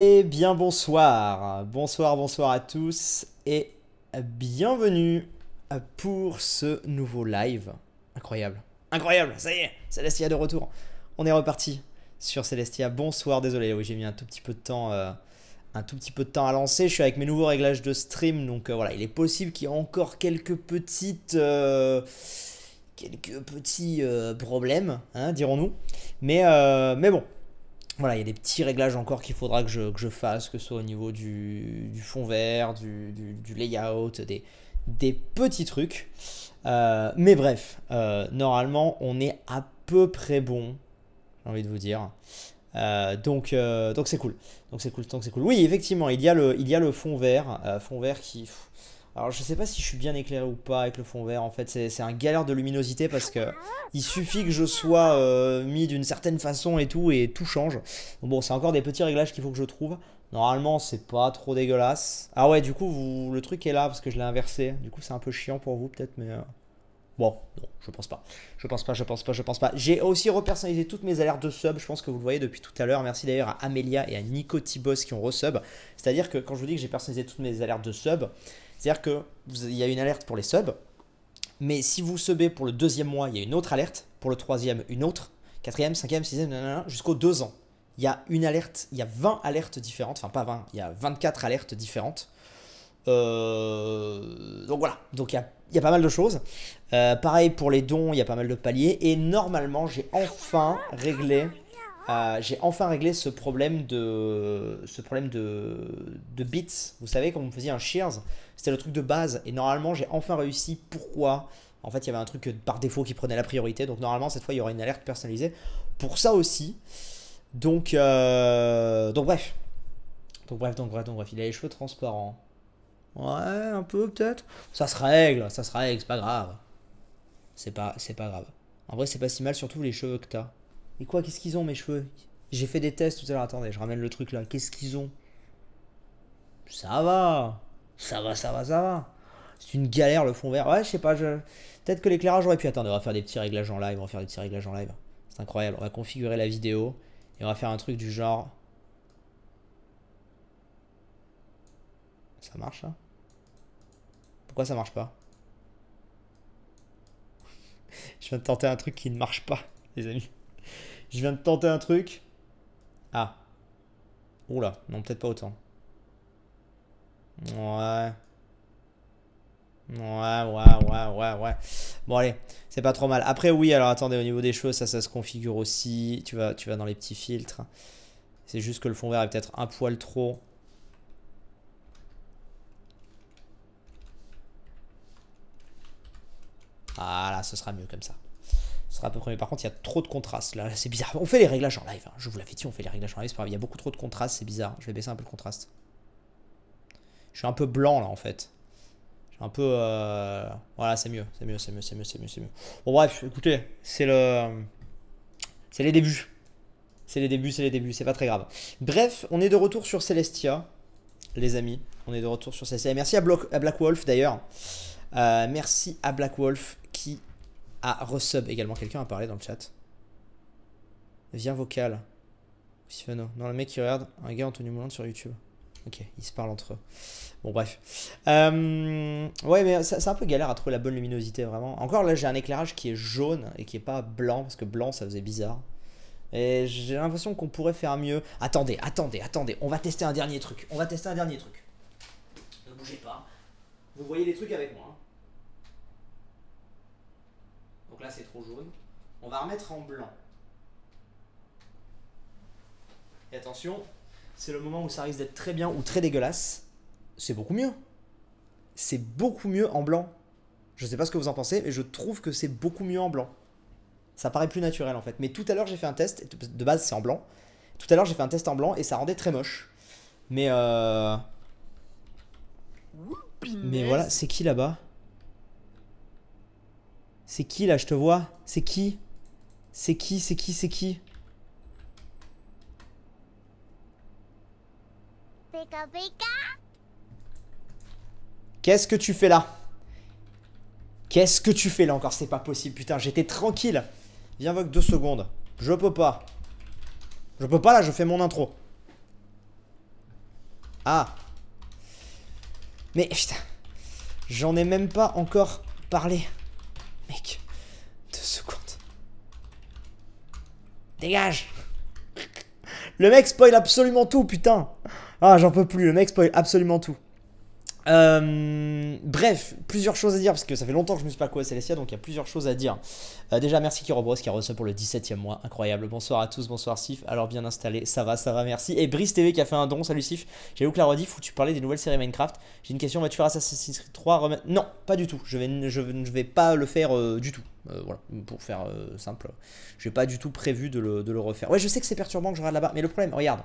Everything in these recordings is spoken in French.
Eh bien bonsoir, bonsoir à tous et bienvenue pour ce nouveau live. Incroyable, incroyable, ça y est, Celestia de retour. On est reparti sur Celestia. Bonsoir, désolé, oui j'ai mis un tout petit peu de temps, à lancer. Je suis avec mes nouveaux réglages de stream, donc voilà, il est possible qu'il y ait encore quelques petits problèmes, hein, dirons-nous. Mais bon. Voilà, il y a des petits réglages encore qu'il faudra que je fasse, que ce soit au niveau du fond vert, du layout, des petits trucs. Mais bref, normalement, on est à peu près bon, j'ai envie de vous dire. Donc c'est cool. Donc c'est cool. Oui, effectivement, il y a le fond vert qui. Alors je sais pas si je suis bien éclairé ou pas avec le fond vert. En fait, c'est un galère de luminosité parce que il suffit que je sois mis d'une certaine façon et tout change. Donc bon, c'est encore des petits réglages qu'il faut que je trouve. Normalement, c'est pas trop dégueulasse. Ah ouais, du coup, le truc est là parce que je l'ai inversé. Du coup, c'est un peu chiant pour vous peut-être, mais bon, non, je pense pas. Je pense pas. J'ai aussi repersonnalisé toutes mes alertes de sub. Je pense que vous le voyez depuis tout à l'heure. Merci d'ailleurs à Amelia et à Nico Tibos qui ont resub. C'est-à-dire que quand je vous dis que j'ai personnalisé toutes mes alertes de sub, c'est-à-dire qu'il y a une alerte pour les subs. Mais si vous subez pour le deuxième mois, il y a une autre alerte. Pour le troisième, une autre. Quatrième, cinquième, sixième, jusqu'au 2 ans. Il y a une alerte, il y a 20 alertes différentes. Enfin, pas 20, il y a 24 alertes différentes. Donc voilà, donc il y a pas mal de choses. Pareil pour les dons, il y a pas mal de paliers. Et normalement, j'ai enfin réglé ce problème de bits. Vous savez, comme on faisait un shears, c'était le truc de base. Et normalement, j'ai enfin réussi. Pourquoi? En fait, il y avait un truc par défaut qui prenait la priorité. Donc normalement, cette fois, il y aura une alerte personnalisée pour ça aussi. Donc bref. Donc bref. Il a les cheveux transparents. Ouais, un peu peut-être. Ça se règle, c'est pas grave. C'est pas grave. En vrai, c'est pas si mal, surtout les cheveux que t'as. Et quoi, qu'est-ce qu'ils ont mes cheveux? J'ai fait des tests tout à l'heure, attendez, je ramène le truc là. Qu'est-ce qu'ils ont? Ça va. Ça va. C'est une galère le fond vert. Ouais, je sais pas, peut-être que l'éclairage aurait pu. Attendez, on va faire des petits réglages en live, C'est incroyable, on va configurer la vidéo et on va faire un truc du genre. Ça marche là? Pourquoi ça marche pas? Je viens de tenter un truc qui ne marche pas, les amis. Je viens de tenter un truc. Ah. Oula, non, peut-être pas autant. Ouais. Ouais. Bon, allez, c'est pas trop mal. Après, oui, alors attendez, au niveau des choses, ça se configure aussi. Tu vas dans les petits filtres. C'est juste que le fond vert est peut-être un poil trop. Ah là, ce sera mieux comme ça. Ce sera à peu près mieux. Par contre, il y a trop de contraste. Là, c'est bizarre. On fait les réglages en live, hein. Je vous l'avais dit, on fait les réglages en live. C'est pas grave. Il y a beaucoup trop de contraste, c'est bizarre. Je vais baisser un peu le contraste. Je suis un peu blanc là en fait. Je suis un peu. Voilà, c'est mieux. Bon, bref, écoutez, c'est les débuts. C'est pas très grave. Bref, on est de retour sur Celestia, les amis. On est de retour sur Celestia. Et merci à Black Wolf d'ailleurs. Merci à Black Wolf qui a resub également. Quelqu'un a parlé dans le chat. Viens vocal. Sifano. Non, le mec qui regarde un gars Anthony Moulin sur YouTube. Ok, ils se parlent entre eux. Bon, bref. Ouais, mais c'est un peu galère à trouver la bonne luminosité, vraiment. Encore là, j'ai un éclairage qui est jaune et qui est pas blanc, parce que blanc, ça faisait bizarre. Et j'ai l'impression qu'on pourrait faire mieux. Attendez. On va tester un dernier truc. Ne bougez pas. Vous voyez les trucs avec moi, hein. Donc là, c'est trop jaune. On va remettre en blanc. Et attention, c'est le moment où ça risque d'être très bien ou très dégueulasse. C'est beaucoup mieux. C'est beaucoup mieux en blanc. Je sais pas ce que vous en pensez, mais je trouve que c'est beaucoup mieux en blanc. Ça paraît plus naturel en fait. Mais tout à l'heure, j'ai fait un test. De base, c'est en blanc. Tout à l'heure, j'ai fait un test en blanc et ça rendait très moche. Mais Mais voilà, c'est qui là-bas? C'est qui là, je te vois? C'est qui? Qu'est-ce que tu fais là? Qu'est-ce que tu fais là encore? C'est pas possible, putain, j'étais tranquille. Viens, Vogue 2 secondes. Je peux pas là, je fais mon intro. Ah. Mais putain. J'en ai même pas encore parlé. Mec. 2 secondes. Dégage. Le mec spoil absolument tout, putain. Ah, j'en peux plus. Le mec spoil absolument tout. Bref, plusieurs choses à dire parce que ça fait longtemps que je me suis pas quoi Célestia, donc il y a plusieurs choses à dire. Déjà, merci Kirobros qui a reçu pour le 17e mois, incroyable. Bonsoir à tous, bonsoir Sif. Alors, bien installé, ça va, merci. Et Brice TV qui a fait un don, salut Sif. J'ai vu que la rediff où tu parlais des nouvelles séries Minecraft. J'ai une question, vas-tu faire Assassin's Creed 3 Non, pas du tout. Je vais pas le faire du tout. Voilà, pour faire simple. J'ai pas du tout prévu de le refaire. Ouais, je sais que c'est perturbant que je regarde là-bas, mais le problème, regarde,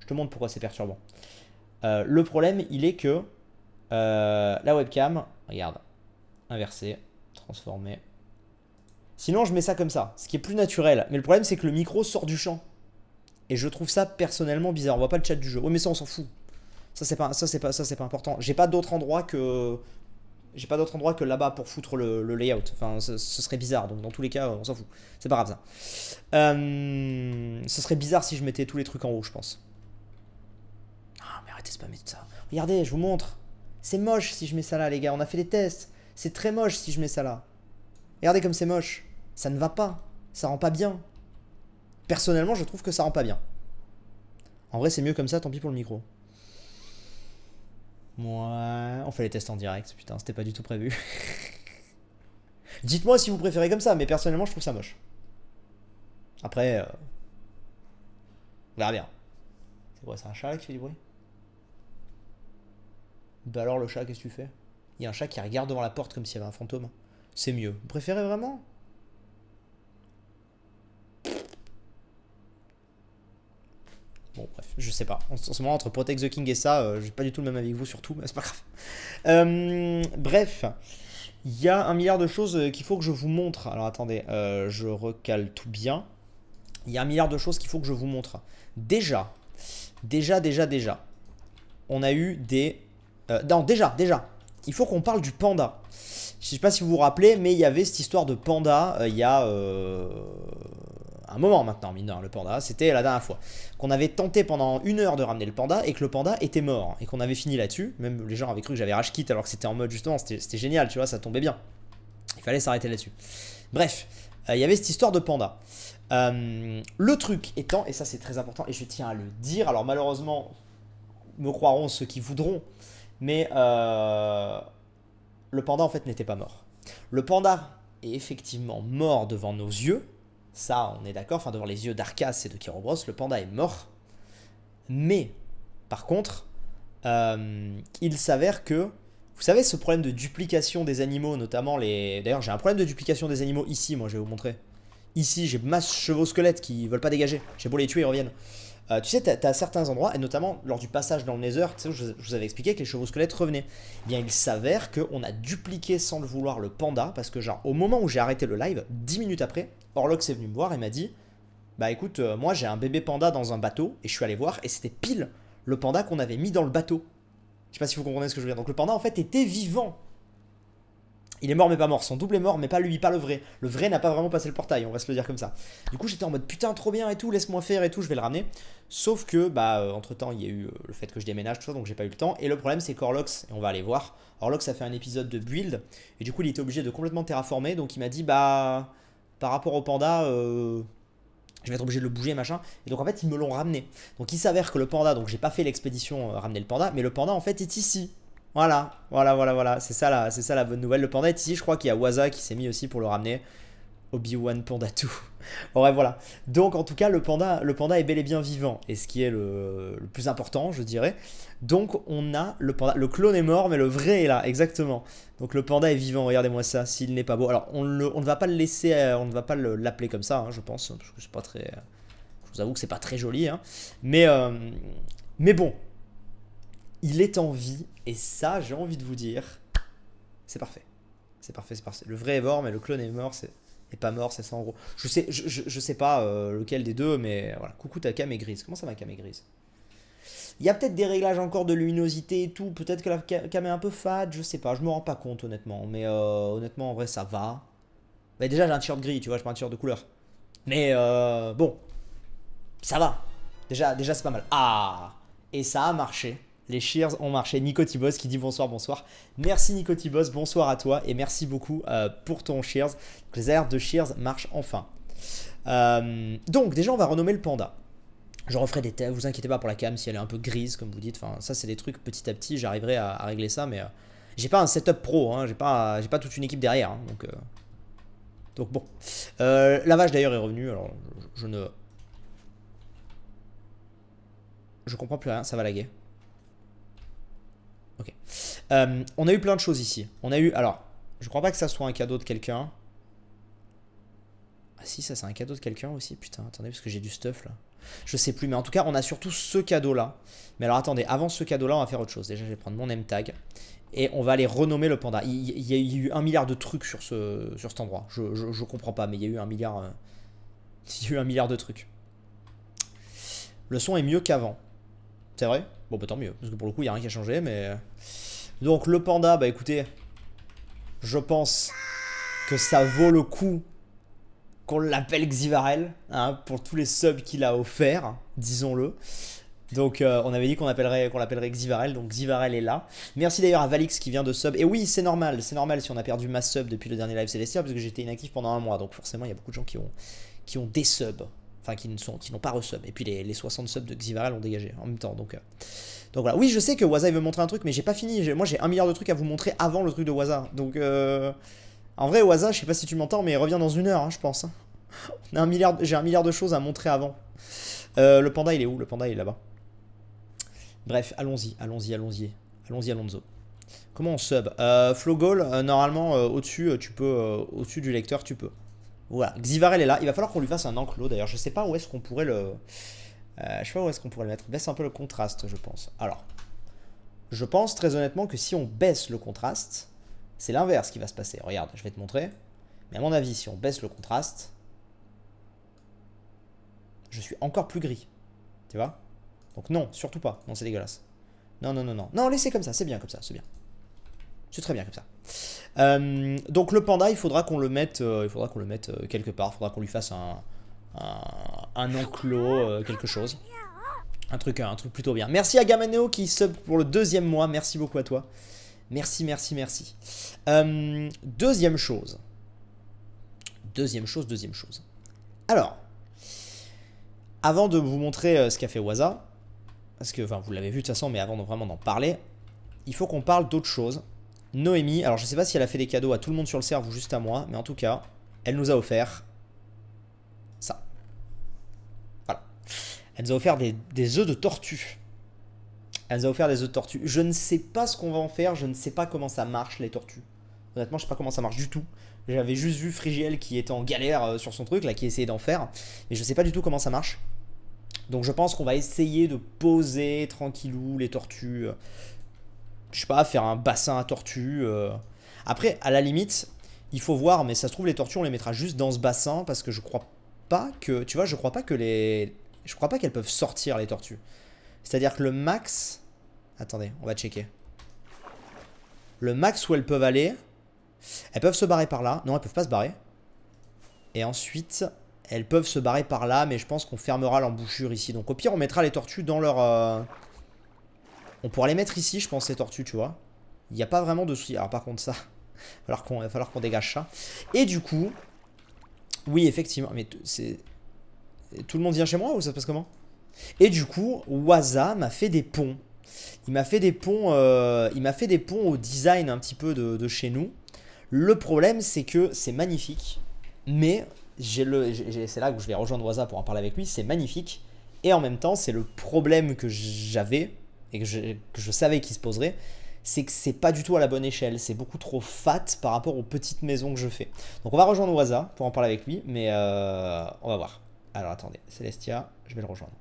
je te montre pourquoi c'est perturbant. Le problème, il est que la webcam, regarde, inversé, transformé. Sinon, je mets ça comme ça, ce qui est plus naturel. Mais le problème, c'est que le micro sort du champ. Et je trouve ça personnellement bizarre. On voit pas le chat du jeu. Oui, mais ça, on s'en fout. Ça, c'est pas important. J'ai pas d'autre endroit que là-bas pour foutre le layout. Enfin, ce serait bizarre. Donc, dans tous les cas, on s'en fout. C'est pas grave, ça. Ce serait bizarre si je mettais tous les trucs en haut, je pense. Ah, mais arrêtez de spammer tout ça. Regardez, je vous montre. C'est moche si je mets ça là, les gars. On a fait des tests. C'est très moche si je mets ça là. Regardez comme c'est moche. Ça ne va pas. Ça rend pas bien. Personnellement, je trouve que ça rend pas bien. En vrai, c'est mieux comme ça. Tant pis pour le micro. Ouais. On fait les tests en direct. Putain, c'était pas du tout prévu. Dites-moi si vous préférez comme ça. Mais personnellement, je trouve ça moche. Après, on verra bien. C'est quoi, c'est un chat là qui fait du bruit? Bah alors le chat, qu'est-ce que tu fais? Il y a un chat qui regarde devant la porte comme s'il y avait un fantôme. C'est mieux. Vous préférez vraiment? Bon bref, je sais pas. En ce moment entre Protect the King et ça, j'ai pas du tout le même avis que vous surtout, mais c'est pas grave. Bref, il y a un milliard de choses qu'il faut que je vous montre. Alors attendez, je recale tout bien. Il y a un milliard de choses qu'il faut que je vous montre. Déjà. On a eu des... non, déjà. Il faut qu'on parle du panda. Je sais pas si vous vous rappelez, mais il y avait cette histoire de panda il y a un moment maintenant, mine de rien, le panda. C'était la dernière fois. Qu'on avait tenté pendant 1 heure de ramener le panda et que le panda était mort. Et qu'on avait fini là-dessus. Même les gens avaient cru que j'avais rage quitte alors que c'était en mode justement, c'était génial, tu vois, ça tombait bien. Il fallait s'arrêter là-dessus. Bref, il y avait cette histoire de panda. Le truc étant, et ça c'est très important et je tiens à le dire, alors malheureusement, me croiront ceux qui voudront, mais le panda en fait n'était pas mort. Le panda est effectivement mort devant nos yeux, ça on est d'accord, enfin devant les yeux d'Arcas et de Kirobros, le panda est mort. Mais par contre, il s'avère que, vous savez ce problème de duplication des animaux, notamment les... D'ailleurs j'ai un problème de duplication des animaux ici, moi je vais vous montrer. Ici j'ai masse chevaux squelettes qui veulent pas dégager, j'ai beau les tuer ils reviennent. Tu sais, t'as certains endroits, et notamment lors du passage dans le Nether, tu sais, je vous avais expliqué que les chevaux squelettes revenaient. Eh bien, il s'avère qu'on a dupliqué sans le vouloir le panda, parce que genre, au moment où j'ai arrêté le live, 10 minutes après, Orlox est venu me voir et m'a dit, bah écoute, moi j'ai un bébé panda dans un bateau, et je suis allé voir, et c'était pile le panda qu'on avait mis dans le bateau. Je sais pas si vous comprenez ce que je veux dire. Donc le panda en fait était vivant. Il est mort mais pas mort, son double est mort mais pas lui, pas le vrai. Le vrai n'a pas vraiment passé le portail, on va se le dire comme ça. Du coup j'étais en mode putain trop bien et tout, laisse-moi faire et tout, je vais le ramener. Sauf que bah entre temps il y a eu le fait que je déménage tout ça, donc j'ai pas eu le temps. Et le problème c'est qu'Orlox, et on va aller voir, Orlox a fait un épisode de build et du coup il était obligé de complètement terraformer. Donc il m'a dit bah par rapport au panda je vais être obligé de le bouger machin. Et donc en fait ils me l'ont ramené. Donc il s'avère que le panda, donc j'ai pas fait l'expédition ramener le panda, mais le panda en fait est ici. Voilà. C'est ça la bonne nouvelle. Le panda est ici. Je crois qu'il y a Waza qui s'est mis aussi pour le ramener. Obi-Wan Panda 2. Ouais, voilà. Donc, en tout cas, le panda est bel et bien vivant. Et ce qui est le plus important, je dirais. Donc, on a le panda. Le clone est mort, mais le vrai est là. Exactement. Donc, le panda est vivant. Regardez-moi ça. S'il n'est pas beau. Alors, on ne va pas le laisser. On ne va pas l'appeler comme ça, hein, je pense. Parce que c'est pas très. Je vous avoue que c'est pas très joli. Hein. Mais bon. Il est en vie, et ça, j'ai envie de vous dire, c'est parfait. C'est parfait. Le vrai est mort, mais le clone est mort, est pas mort, c'est ça en gros. Je sais pas lequel des deux, mais voilà. Coucou, ta cam est grise. Comment ça ma cam est grise? Il y a peut-être des réglages encore de luminosité et tout, peut-être que la cam est un peu fade, je sais pas, je me rends pas compte honnêtement. Mais honnêtement, en vrai, ça va. Bah, déjà, j'ai un t-shirt gris, tu vois, j'ai pas un t-shirt de couleur. Mais bon, ça va. Déjà c'est pas mal. Ah, et ça a marché. Les cheers ont marché. Nicotibos qui dit bonsoir, bonsoir. Merci Nicotibos, bonsoir à toi et merci beaucoup pour ton cheers. Les alertes de cheers marchent enfin. Donc déjà on va renommer le panda. Je referai des tests, vous inquiétez pas pour la cam si elle est un peu grise comme vous dites. Enfin ça c'est des trucs petit à petit, j'arriverai à régler ça, mais j'ai pas un setup pro, hein. J'ai pas toute une équipe derrière, hein. Donc bon. La vache d'ailleurs est revenue, alors je comprends plus rien, ça va laguer. Ok. On a eu plein de choses ici. On a eu, alors, je crois pas que ça soit un cadeau de quelqu'un. Ah si, ça c'est un cadeau de quelqu'un aussi. Putain, attendez, parce que j'ai du stuff là. Je sais plus, mais en tout cas, on a surtout ce cadeau là. Mais alors attendez, avant ce cadeau là, on va faire autre chose. Déjà, je vais prendre mon M-Tag. Et on va aller renommer le panda. Il y a eu 1 milliard de trucs sur cet endroit. Je comprends pas, mais il y a eu 1 milliard. Il y a eu 1 milliard de trucs. Le son est mieux qu'avant. C'est vrai? Bon, bah tant mieux. Parce que pour le coup, il n'y a rien qui a changé. Mais donc, le panda, bah écoutez. Je pense que ça vaut le coup qu'on l'appelle Xivarel. Hein, pour tous les subs qu'il a offerts. Disons-le. Donc on avait dit qu'on l'appellerait Xivarel, donc Xivarel est là. Merci d'ailleurs à Valix qui vient de sub. Et oui, c'est normal si on a perdu ma sub depuis le dernier live Célestia, parce que j'étais inactif pendant 1 mois. Donc forcément, il y a beaucoup de gens qui ont des subs, enfin qui n'ont pas resub. Et puis les 60 subs de Xivarel ont dégagé en même temps. Donc voilà. Oui, je sais que Waza il veut montrer un truc, mais j'ai pas fini. Moi j'ai 1 milliard de trucs à vous montrer avant le truc de Waza. Donc en vrai, Waza, je sais pas si tu m'entends, mais reviens dans 1 heure, hein, je pense. J'ai 1 milliard de choses à montrer avant. Le panda, il est où? Le panda, il est là-bas. Bref, allons-y, Alonso. Comment on sub? Flowgoal, normalement, au-dessus, au-dessus du lecteur, tu peux. Voilà, Xivarel est là. Il va falloir qu'on lui fasse un enclos, d'ailleurs. Je sais pas où est-ce qu'on pourrait le... je sais pas où est-ce qu'on pourrait le mettre. Baisse un peu le contraste, je pense. Alors, je pense très honnêtement que si on baisse le contraste, c'est l'inverse qui va se passer. Regarde, je vais te montrer. Mais à mon avis, si on baisse le contraste, je suis encore plus gris. Tu vois? Donc non, surtout pas. Non, c'est dégueulasse. Non. Non, laissez comme ça, c'est bien comme ça, c'est bien. C'est très bien comme ça. Donc le panda, il faudra qu'on le mette, quelque part. Il faudra qu'on lui fasse un enclos, quelque chose. Un truc plutôt bien. Merci à Gamaneo qui sub pour le 2e mois. Merci beaucoup à toi. Merci. Deuxième chose. Alors, avant de vous montrer ce qu'a fait Waza, parce que, enfin, vous l'avez vu de toute façon, mais avant de vraiment d'en parler, il faut qu'on parle d'autre chose. Noémie, alors je sais pas si elle a fait des cadeaux à tout le monde sur le serve ou juste à moi, mais en tout cas, elle nous a offert ça. Voilà. Elle nous a offert des œufs de tortue. Je ne sais pas ce qu'on va en faire, je ne sais pas comment ça marche les tortues. Honnêtement, je sais pas comment ça marche du tout. J'avais juste vu Frigiel qui était en galère sur son truc, là, qui essayait d'en faire. Mais je sais pas du tout comment ça marche. Donc je pense qu'on va essayer de poser tranquillou les tortues. Je sais pas, faire un bassin à tortues. Après, à la limite, il faut voir, mais ça se trouve les tortues on les mettra juste dans ce bassin parce que je crois pas que... Tu vois, je crois pas qu'elles peuvent sortir les tortues. C'est-à-dire que le max... Attendez, on va checker. Le max où elles peuvent aller... Elles peuvent se barrer par là. Non, elles peuvent pas se barrer. Et ensuite... Elles peuvent se barrer par là, mais je pense qu'on fermera l'embouchure ici. Donc au pire, on mettra les tortues dans leur... On pourra les mettre ici, je pense, ces tortues, tu vois. Il n'y a pas vraiment de souci. Alors par contre, ça, il va falloir qu'on dégage ça. Et du coup... Oui, effectivement. Mais c'est... Tout le monde vient chez moi ou ça se passe comment? Et du coup, Waza m'a fait des ponts. Il m'a fait des ponts au design un petit peu de chez nous. Le problème, c'est que c'est magnifique. Mais... c'est là que je vais rejoindre Waza pour en parler avec lui. C'est magnifique. Et en même temps, c'est le problème que j'avais et que je savais qu'il se poserait. C'est que c'est pas du tout à la bonne échelle. C'est beaucoup trop fat par rapport aux petites maisons que je fais. Donc on va rejoindre Waza pour en parler avec lui. Mais on va voir. Alors attendez, Célestia, je vais le rejoindre.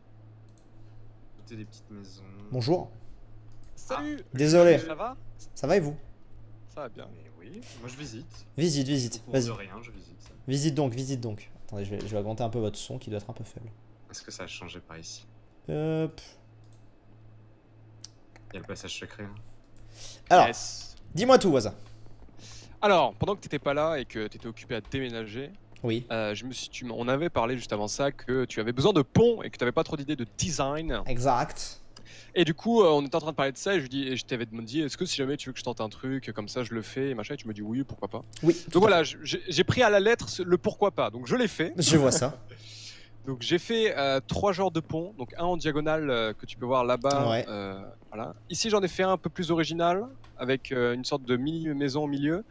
Des petites maisons. Bonjour. Salut. Désolé. Ça va? Ça va et vous? Ça va bien. Mais oui, moi je visite. Visite. Pour Vas-y. de rien, je visite. Visite donc. Attendez, je vais augmenter un peu votre son qui doit être un peu faible. Est-ce que ça a changé par ici? Il Il y a le passage secret. Hein. Alors, Yes. dis-moi tout, Waza. Alors, pendant que t'étais pas là et que t'étais occupé à déménager, Oui. on avait parlé juste avant ça que tu avais besoin de ponts et que t'avais pas trop d'idées de design. Exact. Et du coup, on était en train de parler de ça et je t'avais demandé est-ce que si jamais tu veux que je tente un truc comme ça, je le fais et machin. Et tu me dis oui, pourquoi pas. Oui. Donc voilà, j'ai pris à la lettre le pourquoi pas. Donc je l'ai fait. Je vois ça. Donc j'ai fait 3 genres de ponts. Donc un en diagonale que tu peux voir là-bas. Ouais. Voilà. Ici, j'en ai fait un peu plus original avec une sorte de mini maison au milieu.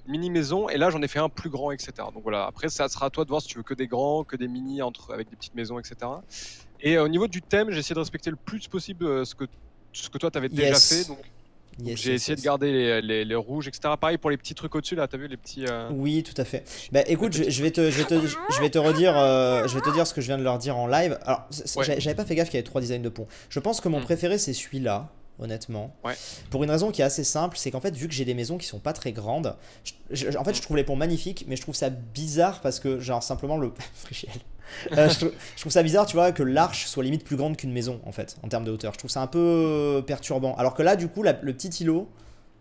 Mini maison, et là j'en ai fait un plus grand, etc. Donc voilà, après ça sera à toi de voir si tu veux que des grands, que des mini avec des petites maisons, etc. Et au niveau du thème, j'ai essayé de respecter le plus possible ce que toi t'avais déjà fait. Donc j'ai essayé de garder les rouges, etc. Pareil pour les petits trucs au-dessus là, t'as vu les petits. Oui, tout à fait. Bah écoute, je vais te redire, je vais te dire ce que je viens de leur dire en live. Alors, j'avais pas fait gaffe qu'il y avait 3 designs de ponts. Je pense que mon préféré c'est celui-là. Honnêtement, pour une raison qui est assez simple, c'est qu'en fait, vu que j'ai des maisons qui sont pas très grandes, en fait, je trouve les ponts magnifiques, mais je trouve ça bizarre parce que, genre, simplement le. Je trouve ça bizarre, tu vois, que l'arche soit limite plus grande qu'une maison, en fait, en termes de hauteur. Je trouve ça un peu perturbant. Alors que là, du coup, le petit îlot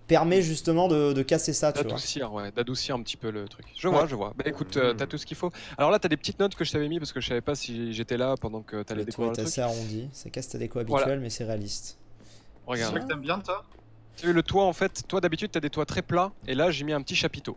permet justement de casser ça, tu vois. D'adoucir un petit peu le truc. Je vois. Bah écoute, t'as tout ce qu'il faut. Alors là, t'as des petites notes que je t'avais mis parce que je savais pas si j'étais là pendant que t'allais découvrir le truc. C'est assez arrondi, ça casse ta déco habituelle, mais c'est réaliste. Regarde. C'est vrai que t'aimes bien, toi? Tu sais, le toit, en fait, toi d'habitude t'as des toits très plats, et là j'ai mis un petit chapiteau.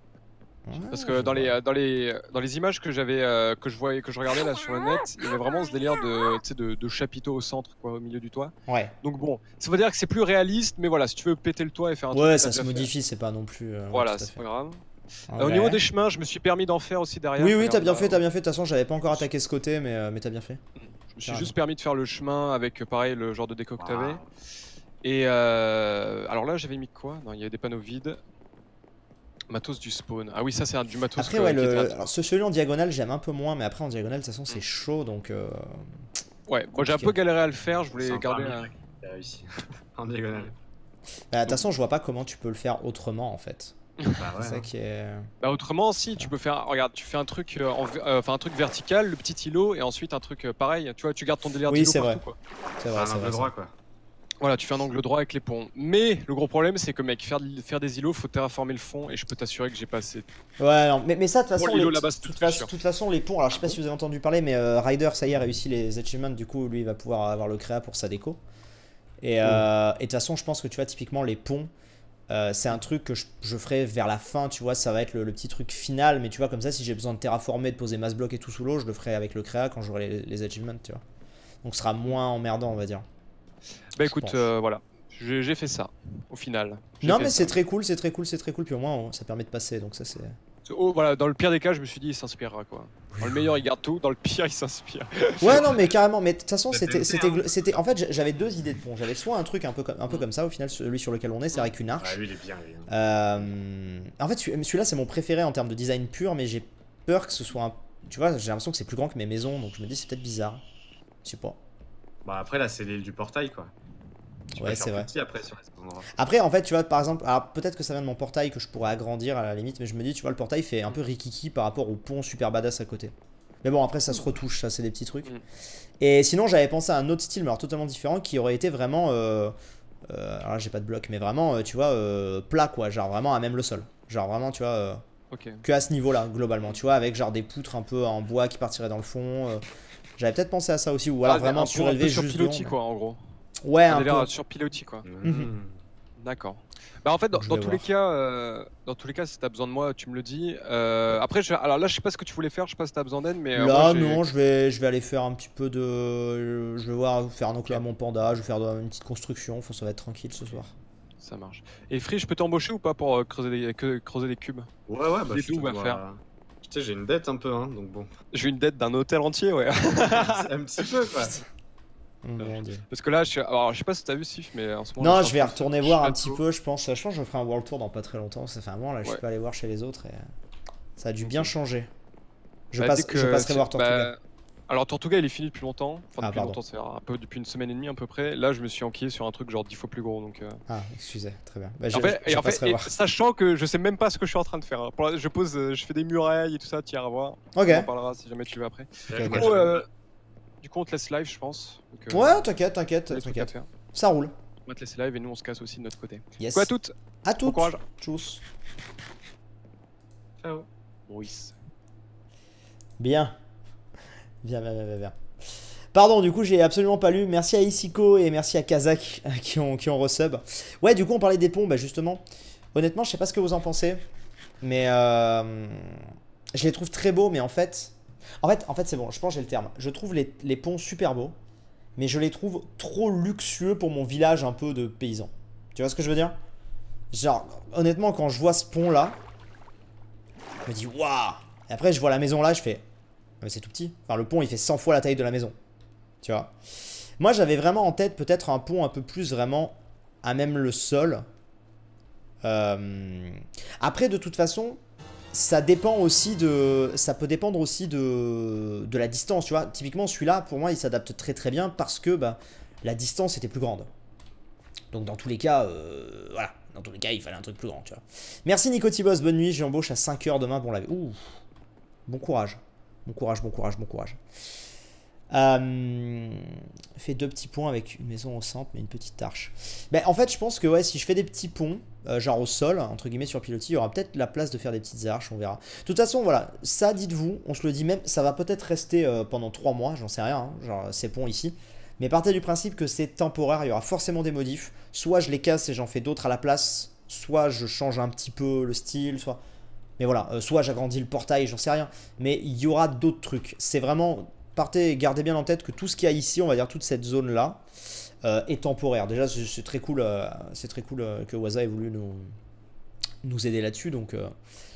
Parce que dans les images que j'avais, que je regardais là sur le net, il y avait vraiment ce délire de chapiteau au centre, quoi, au milieu du toit. Ouais. Donc bon, ça veut dire que c'est plus réaliste, mais voilà, si tu veux péter le toit et faire un truc. Ouais, ça se modifie, c'est pas non plus. Voilà, c'est pas grave. Au niveau des chemins, je me suis permis d'en faire aussi derrière. Oui, t'as bien fait. De toute façon, j'avais pas encore attaqué ce côté, mais t'as bien fait. Je me suis juste permis de faire le chemin avec pareil le genre de déco que t'avais. Et alors là, j'avais mis quoi? Non, il y avait des panneaux vides. Matos du spawn. Ah oui, ça c'est du matos. Après, alors, celui en diagonale, j'aime un peu moins, mais après en diagonale, de toute façon, c'est chaud donc. Ouais, moi j'ai un peu galéré à le faire, je voulais garder un. réussi. En diagonale. Bah, de toute façon, je vois pas comment tu peux le faire autrement en fait. Bah ouais. C'est ça qui est. Bah autrement, si tu peux faire. Regarde, tu fais un truc, un truc vertical, le petit îlot, et ensuite un truc pareil. Tu vois, tu gardes ton délire d'îlot partout, quoi. C'est vrai, c'est droit, quoi. Voilà, tu fais un angle droit avec les ponts. Mais le gros problème, c'est que mec, faire des îlots, faut terraformer le fond, et je peux t'assurer que j'ai pas assez. Ouais, non, mais ça, de toute toute façon, les ponts. Alors, je sais pas si vous avez entendu parler, mais Ryder, ça y est, a réussi les achievements. Du coup, lui, il va pouvoir avoir le créa pour sa déco. Et de toute façon, je pense que tu vois, typiquement, les ponts, c'est un truc que je ferai vers la fin. Tu vois, ça va être le petit truc final. Mais tu vois, comme ça, si j'ai besoin de terraformer, de poser masse bloc et tout sous l'eau, je le ferai avec le créa quand j'aurai les achievements, tu vois. Donc, ce sera moins emmerdant, on va dire. Bah écoute, voilà, j'ai fait ça au final. Non mais c'est très cool, puis au moins ça permet de passer, donc ça c'est... Voilà, dans le pire des cas, je me suis dit il s'inspirera quoi. Dans le meilleur il garde tout, dans le pire il s'inspire. Ouais non mais carrément, mais de toute façon c'était... En fait j'avais 2 idées de pont, j'avais soit un truc un peu comme ça, au final celui sur lequel on est c'est avec une arche. Ouais, lui il est bien. En fait celui-là c'est mon préféré en termes de design pur, mais j'ai peur que ce soit un... Tu vois, j'ai l'impression que c'est plus grand que mes maisons, donc je me dis c'est peut-être bizarre. Je sais pas. Bah après là c'est l'île du portail quoi. Ouais, c'est vrai. Après, en fait, tu vois, par exemple, alors peut-être que ça vient de mon portail que je pourrais agrandir à la limite, mais je me dis, tu vois, le portail fait un peu rikiki par rapport au pont super badass à côté. Mais bon, après, ça se retouche, ça, c'est des petits trucs. Et sinon, j'avais pensé à un autre style, mais alors totalement différent, qui aurait été vraiment. Alors là, j'ai pas de bloc, mais vraiment, tu vois, plat, quoi, genre vraiment à même le sol. Genre vraiment, tu vois, que à ce niveau-là, globalement, tu vois, avec genre des poutres un peu en bois qui partiraient dans le fond. J'avais peut-être pensé à ça aussi, ou alors vraiment surélevé juste. Sur pilotis, quoi, en gros. Ouais, un peu. Sur pilotis quoi. D'accord. Bah en fait dans tous les cas, si t'as besoin de moi, tu me le dis. Après, alors là, je sais pas ce que tu voulais faire, je sais pas si t'as besoin d'aide, mais là, non, je vais aller faire un petit peu de, je vais voir faire un enclos à mon panda, je vais faire une petite construction, ça va être tranquille ce soir. Ça marche. Et Free, je peux t'embaucher ou pas pour creuser des cubes? Ouais, bah je dois faire. Tu sais, j'ai une dette un peu, hein, donc bon. J'ai une dette d'un hôtel entier, ouais. Un petit peu quoi. Parce que là, alors, je sais pas si t'as vu Sif, mais en ce moment. Non, je vais retourner voir un petit peu, je pense. Je ferai un World Tour dans pas très longtemps. Ça fait un moment là, je suis pas allé voir chez les autres et ça a dû bien changer. Je passerai voir Tortuga. Alors Tortuga, il est fini depuis longtemps. Enfin, depuis pardon. longtemps, c'est un peu depuis une semaine et demie à peu près. Là, je me suis enquillé sur un truc genre 10 fois plus gros. Donc, Ah, excusez, très bien. Bah, en fait, sachant que je sais même pas ce que je suis en train de faire. Hein. Je fais des murailles et tout ça, tu iras voir. Ok. On en parlera si jamais tu veux après. Du coup, on te laisse live, je pense. Donc, ouais, t'inquiète. Ça roule. On va te laisser live et nous, on se casse aussi de notre côté. Yes. Quoi à toutes. À toutes. Bon courage. Tchuss. Ciao. Maurice. Bien. Viens. Pardon, du coup, j'ai absolument pas lu. Merci à Isiko et merci à Kazak qui ont resub. Ouais, du coup, on parlait des ponts, bah justement. Honnêtement, je sais pas ce que vous en pensez. Mais je les trouve très beaux, mais en fait c'est bon, je pense que j'ai le terme. Je trouve les ponts super beaux, mais je les trouve trop luxueux pour mon village un peu de paysan. Tu vois ce que je veux dire? Genre, honnêtement, quand je vois ce pont-là, je me dis, waouh! Et après, je vois la maison là, je fais, mais c'est tout petit. Enfin, le pont, il fait 100 fois la taille de la maison. Tu vois? Moi, j'avais vraiment en tête peut-être un pont un peu plus vraiment à même le sol. Après, de toute façon, ça dépend aussi de, ça peut dépendre aussi de la distance, tu vois. Typiquement, celui-là, pour moi, il s'adapte très très bien parce que bah, la distance était plus grande. Donc dans tous les cas, voilà, dans tous les cas, il fallait un truc plus grand, tu vois. Merci Nicotibos, bonne nuit, j'embauche à 5 h demain pour la... Ouh, bon courage, bon courage, bon courage, bon courage. Fait 2 petits ponts avec une maison au centre, mais une petite arche. Ben, en fait, je pense que ouais, si je fais des petits ponts, genre au sol, entre guillemets sur pilotis, il y aura peut-être la place de faire des petites arches, on verra. De toute façon, voilà, ça, dites-vous, on se le dit même, ça va peut-être rester pendant 3 mois, j'en sais rien, hein, genre ces ponts ici. Mais partez du principe que c'est temporaire, il y aura forcément des modifs. Soit je les casse et j'en fais d'autres à la place, soit je change un petit peu le style, soit... Mais voilà, soit j'agrandis le portail, j'en sais rien. Mais il y aura d'autres trucs. C'est vraiment... Partez, gardez bien en tête que tout ce qu'il y a ici, on va dire toute cette zone-là, est temporaire. Déjà, c'est très cool, que Waza ait voulu nous aider là-dessus. Donc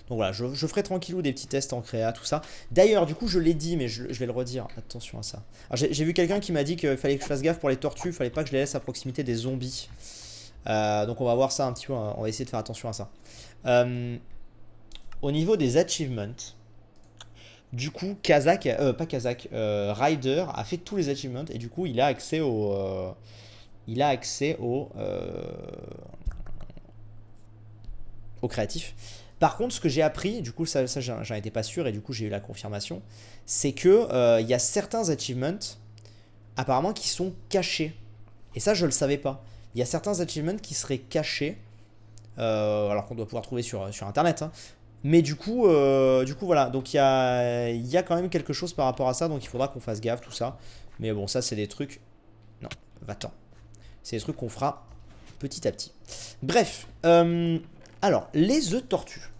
voilà, je ferai tranquillou des petits tests en créa, tout ça. D'ailleurs, du coup, je l'ai dit, mais je vais le redire. Attention à ça. J'ai vu quelqu'un qui m'a dit qu'il fallait que je fasse gaffe pour les tortues. Il fallait pas que je les laisse à proximité des zombies. Donc on va voir ça un petit peu. On va essayer de faire attention à ça. Au niveau des achievements... Du coup, Kazak, pas Kazak, Ryder a fait tous les achievements et du coup, il a accès au créatif. Par contre, ce que j'ai appris, du coup, ça j'en étais pas sûr et du coup, j'ai eu la confirmation, c'est que il y a certains achievements apparemment qui sont cachés. Et ça, je le savais pas. Il y a certains achievements qui seraient cachés, alors qu'on doit pouvoir trouver sur internet, hein. Mais du coup, voilà. Donc il y a quand même quelque chose par rapport à ça. Donc il faudra qu'on fasse gaffe, tout ça. Mais bon, ça c'est des trucs... Non, va-t'en. C'est des trucs qu'on fera petit à petit. Bref. Alors, les œufs de tortue.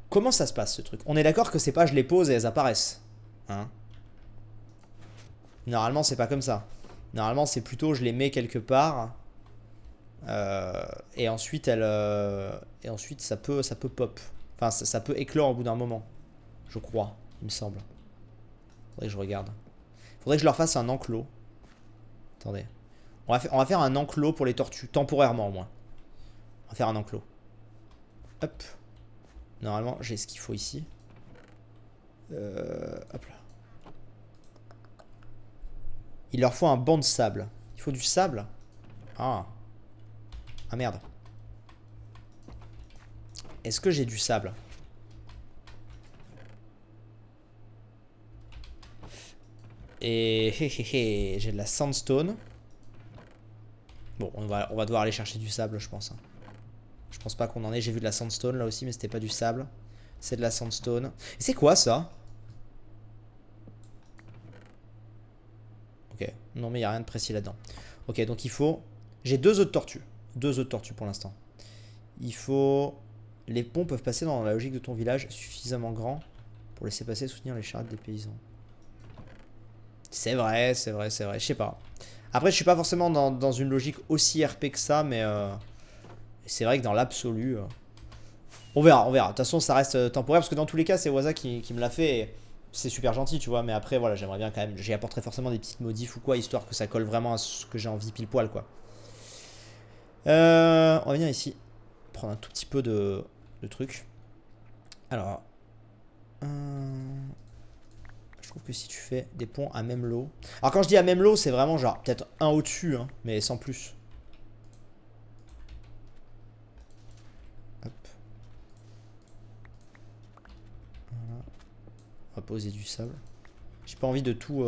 Comment ça se passe ce truc? On est d'accord que c'est pas je les pose et elles apparaissent. Hein? Normalement, c'est pas comme ça. Normalement, c'est plutôt je les mets quelque part... et ensuite ça peut pop. Enfin ça peut éclore au bout d'un moment. Je crois, il me semble. Faudrait que je regarde. Faudrait que je leur fasse un enclos. Attendez. On va faire un enclos pour les tortues. Temporairement au moins. On va faire un enclos. Hop. Normalement j'ai ce qu'il faut ici. Hop là. Il leur faut un banc de sable. Il faut du sable. Ah. Ah merde. Est-ce que j'ai du sable? Et j'ai de la sandstone. Bon, on va devoir aller chercher du sable, je pense. Je pense pas qu'on en ait. J'ai vu de la sandstone là aussi, mais c'était pas du sable. C'est de la sandstone. Et c'est quoi ça? Ok. Non, mais il n'y a rien de précis là-dedans. Ok, donc il faut... J'ai 2 œufs de tortue. 2 œufs de tortue pour l'instant. Il faut... Les ponts peuvent passer dans la logique de ton village suffisamment grand pour laisser passer et soutenir les charrettes des paysans. C'est vrai, c'est vrai, c'est vrai. Je sais pas. Après, je suis pas forcément dans une logique aussi RP que ça, mais c'est vrai que dans l'absolu... on verra, on verra. De toute façon, ça reste temporaire, parce que dans tous les cas, c'est Waza qui me l'a fait, et c'est super gentil, tu vois. Mais après, voilà, j'aimerais bien quand même... J'y apporterai forcément des petites modifs ou quoi, histoire que ça colle vraiment à ce que j'ai envie pile poil, quoi. On va venir ici. Prendre un tout petit peu de trucs. Alors... je trouve que si tu fais des ponts à même lot... Alors quand je dis à même lot, c'est vraiment genre peut-être un au-dessus, hein, mais sans plus. Hop. Voilà. On va poser du sable. J'ai pas envie de tout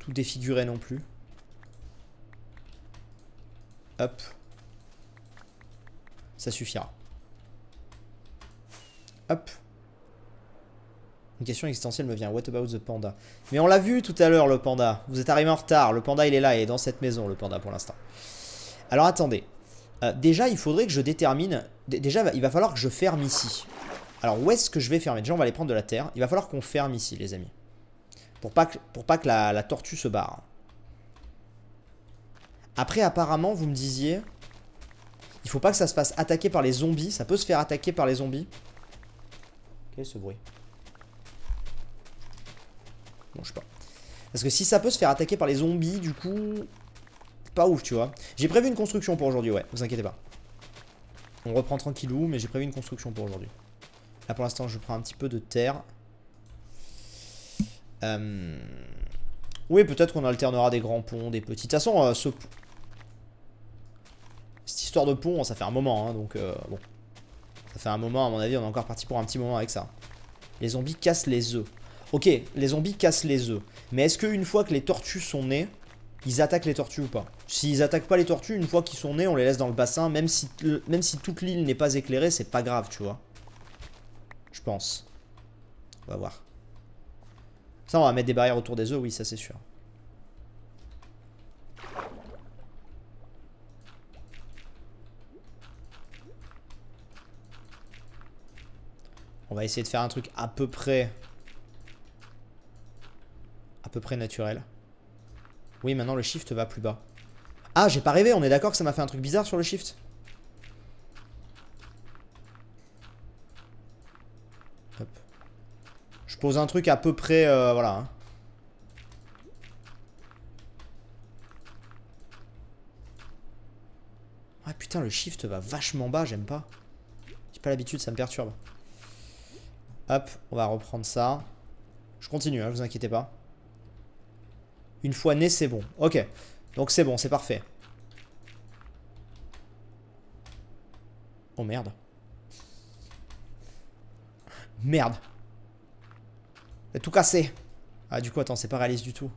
défigurer non plus. Hop. Ça suffira. Hop. Une question existentielle me vient. What about the panda? Mais on l'a vu tout à l'heure, le panda. Vous êtes arrivé en retard. Le panda, il est là. Il est dans cette maison, le panda, pour l'instant. Alors, attendez. Déjà, il faudrait que je détermine... Déjà, il va falloir que je ferme ici. Alors, où est-ce que je vais fermer? Déjà, on va aller prendre de la terre. Il va falloir qu'on ferme ici, les amis. Pour pas que la tortue se barre. Après, apparemment, vous me disiez... Il faut pas que ça se fasse attaquer par les zombies. Ça peut se faire attaquer par les zombies. Quel est ce bruit? Bon, je sais pas. Parce que si ça peut se faire attaquer par les zombies, du coup... C'est pas ouf, tu vois. J'ai prévu une construction pour aujourd'hui, ouais. Vous inquiétez pas. On reprend tranquillou, mais j'ai prévu une construction pour aujourd'hui. Là, pour l'instant, je prends un petit peu de terre. Oui, peut-être qu'on alternera des grands ponts, des petits. De toute façon, cette histoire de pont, ça fait un moment, hein, donc bon. Ça fait un moment, à mon avis, on est encore parti pour un petit moment avec ça. Les zombies cassent les œufs. Ok, les zombies cassent les œufs. Mais est-ce qu'une fois que les tortues sont nées, ils attaquent les tortues ou pas? S'ils attaquent pas les tortues, une fois qu'ils sont nés, on les laisse dans le bassin. Même si toute l'île n'est pas éclairée, c'est pas grave, tu vois. Je pense. On va voir. Ça, on va mettre des barrières autour des œufs, oui, ça c'est sûr. On va essayer de faire un truc à peu près naturel. Oui, maintenant le shift va plus bas. Ah, j'ai pas rêvé, on est d'accord que ça m'a fait un truc bizarre sur le shift. Hop. Je pose un truc à peu près, voilà. Hein. Ah putain, le shift va vachement bas, j'aime pas. J'ai pas l'habitude, ça me perturbe. Hop, on va reprendre ça. Je continue, hein, vous inquiétez pas. Une fois né, c'est bon. Ok, donc c'est bon, c'est parfait. Oh merde. Merde. J'ai tout cassé. Ah du coup, attends, c'est pas réaliste du tout.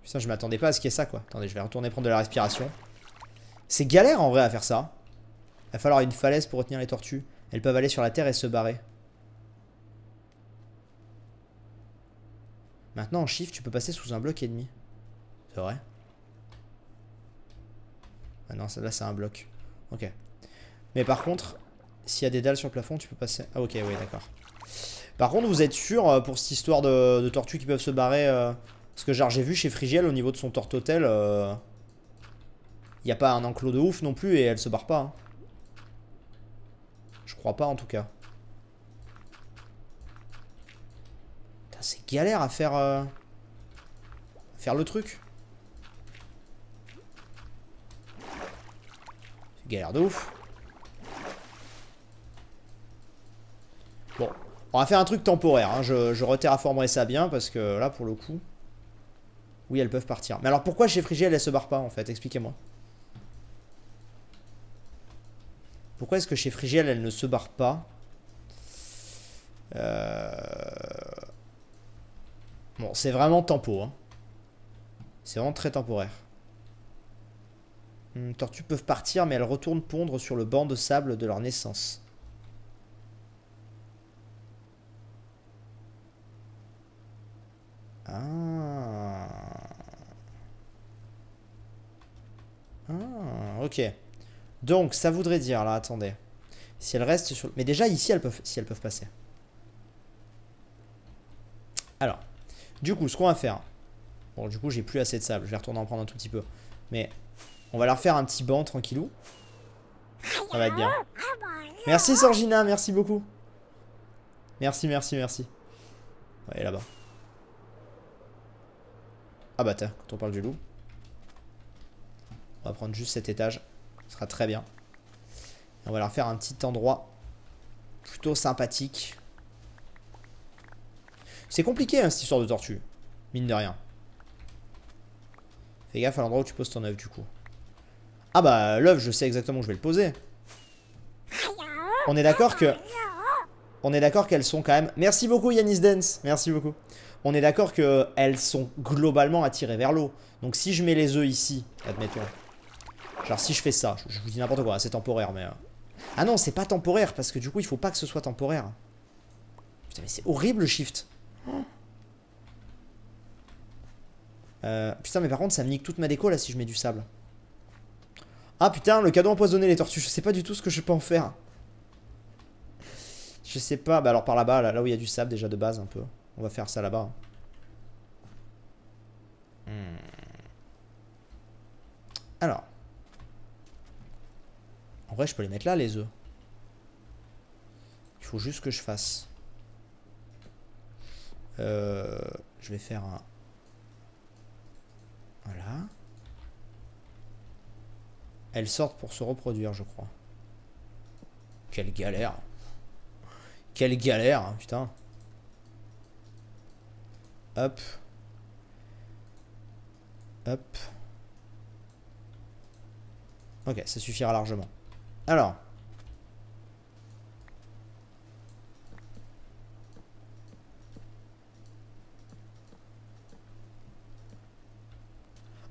Putain, je m'attendais pas à ce qu'il y ait ça, quoi. Attendez, je vais retourner prendre de la respiration. C'est galère, en vrai, à faire ça. Il va falloir une falaise pour retenir les tortues. Elles peuvent aller sur la terre et se barrer. Maintenant, en shift, tu peux passer sous un bloc ennemi. C'est vrai? Ah non, là, c'est un bloc. Ok. Mais par contre, s'il y a des dalles sur le plafond, tu peux passer... Ah ok, oui, d'accord. Par contre, vous êtes sûr, pour cette histoire de tortues qui peuvent se barrer... Parce que genre, j'ai vu chez Frigiel, au niveau de son Tortotel, il n'y a pas un enclos de ouf non plus et elle se barre pas. Hein. Je crois pas en tout cas. C'est galère à faire le truc. C'est galère de ouf. Bon, on va faire un truc temporaire. Hein. Je reterraformerai ça bien parce que là, pour le coup... Oui, elles peuvent partir. Mais alors pourquoi chez Frigiel, elles se barrent pas en fait? Expliquez-moi. Pourquoi est-ce que chez Frigiel, elles ne se barrent pas? Bon, c'est vraiment tempo. Hein. C'est vraiment très temporaire. Tortues peuvent partir, mais elles retournent pondre sur le banc de sable de leur naissance. Ah. Ah, ok. Donc, ça voudrait dire, là, attendez. Si elles restent sur... Mais déjà, ici, si elles peuvent passer. Alors, du coup, ce qu'on va faire... Bon, du coup, j'ai plus assez de sable. Je vais retourner en prendre un tout petit peu. Mais, on va leur faire un petit banc, tranquillou. Ça va être bien. Merci, Sorgina, merci beaucoup. Merci, merci, merci. Ouais, là-bas. Ah bah tiens, quand on parle du loup. On va prendre juste cet étage. Ce sera très bien. Et on va leur faire un petit endroit plutôt sympathique. C'est compliqué hein, cette histoire de tortue. Mine de rien. Fais gaffe à l'endroit où tu poses ton œuf du coup. Ah bah l'œuf je sais exactement où je vais le poser. On est d'accord que... On est d'accord qu'elles sont quand même... Merci beaucoup Yanis Dance. Merci beaucoup. On est d'accord qu'elles sont globalement attirées vers l'eau. Donc si je mets les œufs ici, admettons. Genre si je fais ça, je vous dis n'importe quoi, c'est temporaire mais... Ah non, c'est pas temporaire parce que du coup il faut pas que ce soit temporaire. Putain mais c'est horrible le shift. Putain mais par contre ça me nique toute ma déco là si je mets du sable. Ah putain, le cadeau empoisonné les tortues, je sais pas du tout ce que je peux en faire. Je sais pas, bah alors par là-bas, là où il y a du sable déjà de base un peu. On va faire ça là-bas. Alors. En vrai, je peux les mettre là, les œufs. Il faut juste que je fasse. Je vais faire un... Voilà. Elles sortent pour se reproduire, je crois. Quelle galère. Quelle galère, hein, putain. Hop. Hop. Ok, ça suffira largement. Alors.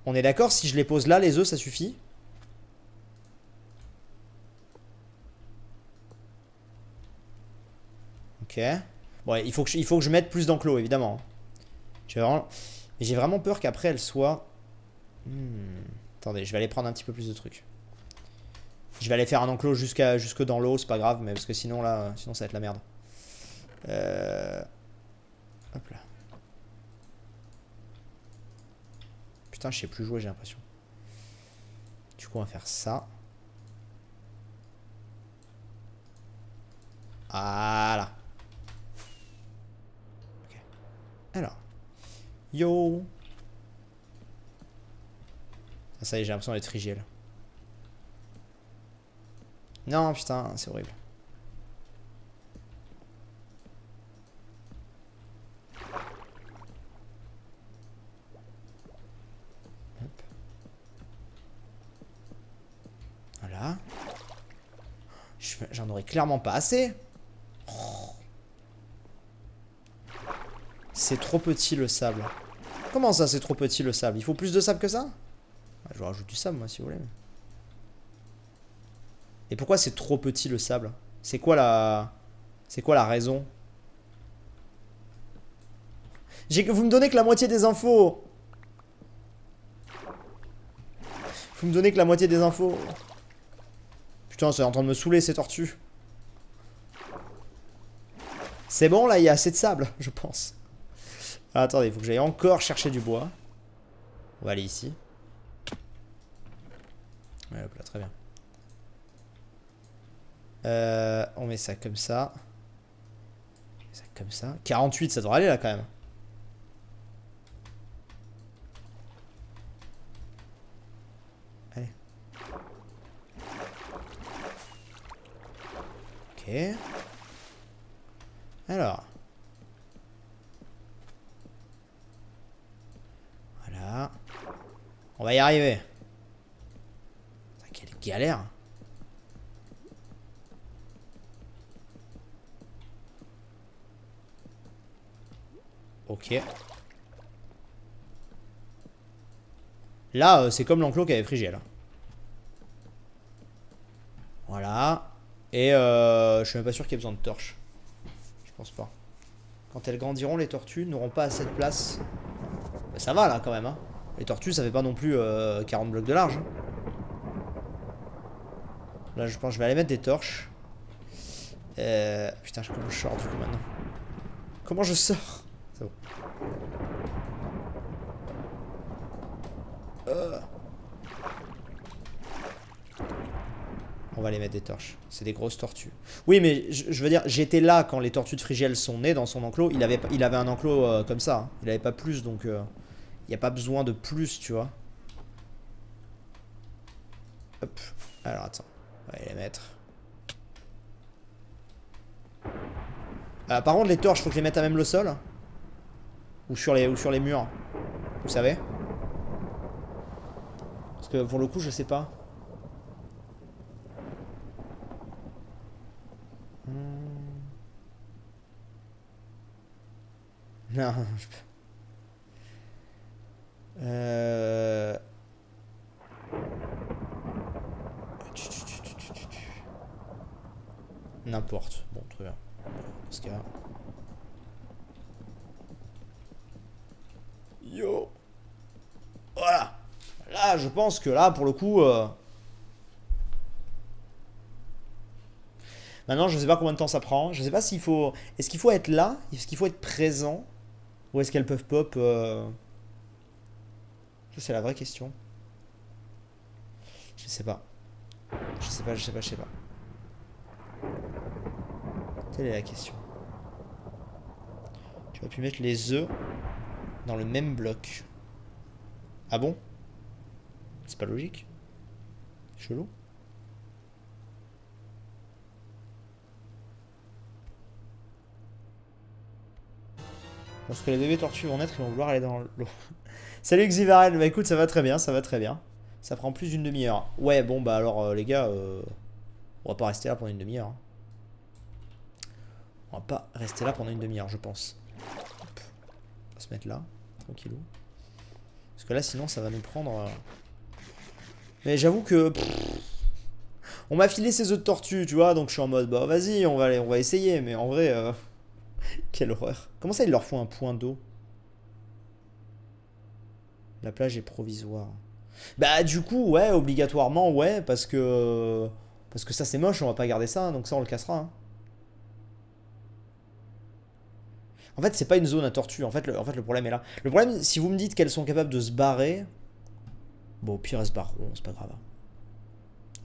On est d'accord, si je les pose là, les œufs, ça suffit? Ok. Bon, il faut que je mette plus d'enclos, évidemment. J'ai vraiment peur qu'après, elle soit... Attendez, je vais aller prendre un petit peu plus de trucs. Je vais aller faire un enclos jusque dans l'eau, c'est pas grave, mais parce que sinon, là, sinon ça va être la merde. Hop là. Putain, je sais plus jouer, j'ai l'impression. Du coup, on va faire ça. Voilà. Ok. Alors. Yo. Ça y est, j'ai l'impression d'être frigile. Non, putain, c'est horrible. Hop. Voilà. J'en aurais clairement pas assez. Oh. C'est trop petit le sable. Comment ça, c'est trop petit le sable? Il faut plus de sable que ça? Je vous rajoute du sable, moi, si vous voulez. Et pourquoi c'est trop petit le sable? C'est quoi la raison? Vous me donnez que la moitié des infos. Vous me donnez que la moitié des infos. Putain, c'est en train de me saouler ces tortues. C'est bon, là, il y a assez de sable, je pense. Ah, attendez, il faut que j'aille encore chercher du bois. On va aller ici. Ouais, hop là, très bien. On met ça comme ça. On met ça comme ça. 48, ça devrait aller là quand même. Allez. Ok. Alors. Voilà. On va y arriver. Quelle galère. Ok. Là, c'est comme l'enclos qu'avait Frigiel. Voilà. Et je suis même pas sûr qu'il y ait besoin de torches. Je pense pas. Quand elles grandiront, les tortues n'auront pas assez de place. Mais ça va là quand même. Hein. Les tortues, ça fait pas non plus 40 blocs de large. Hein. Là, je pense que je vais aller mettre des torches. Putain, comment je sors du coup maintenant? Comment je sors? C'est bon. On va aller mettre des torches. C'est des grosses tortues. Oui, mais je veux dire, j'étais là quand les tortues de Frigiel sont nées dans son enclos. Il avait un enclos comme ça. Hein. Il avait pas plus, donc il n'y a pas besoin de plus, tu vois. Hop. Alors, attends. On va aller les mettre. Par contre, les torches, faut que je les mette à même le sol. Ou sur les murs. Vous savez? Parce que pour le coup, je sais pas. Non, je peux... N'importe. Bon, très bien. Dans ce cas... Yo. Voilà. Là, je pense que là, pour le coup... Maintenant, je sais pas combien de temps ça prend. Je sais pas s'il faut... Est-ce qu'il faut être là? Est-ce qu'il faut être présent? Ou est-ce qu'elles peuvent pop Ça, c'est la vraie question. Je sais pas. Je sais pas. Telle est la question. Tu aurais pu mettre les œufs dans le même bloc. Ah bon? C'est pas logique. Chelou. Lorsque les bébés tortues vont naître, ils vont vouloir aller dans l'eau. Salut Xivarel, bah écoute, ça va très bien, ça va très bien. Ça prend plus d'une demi-heure. Ouais, bon bah alors les gars, on va pas rester là pendant une demi-heure. Hein. On va pas rester là pendant une demi-heure, je pense. Hop. On va se mettre là, tranquillou. Parce que là, sinon, ça va nous prendre... Mais j'avoue que... on m'a filé ces œufs de tortue, tu vois, donc je suis en mode, bah vas-y, on va essayer, mais en vrai... Quelle horreur. Comment ça, il leur faut un point d'eau? La plage est provisoire. Bah du coup, ouais, obligatoirement, ouais, parce que ça c'est moche, on va pas garder ça, hein, donc ça on le cassera. Hein. En fait, c'est pas une zone à tortue, en fait, le problème est là. Le problème, si vous me dites qu'elles sont capables de se barrer... Bon, au pire, elles se barreront, c'est pas grave.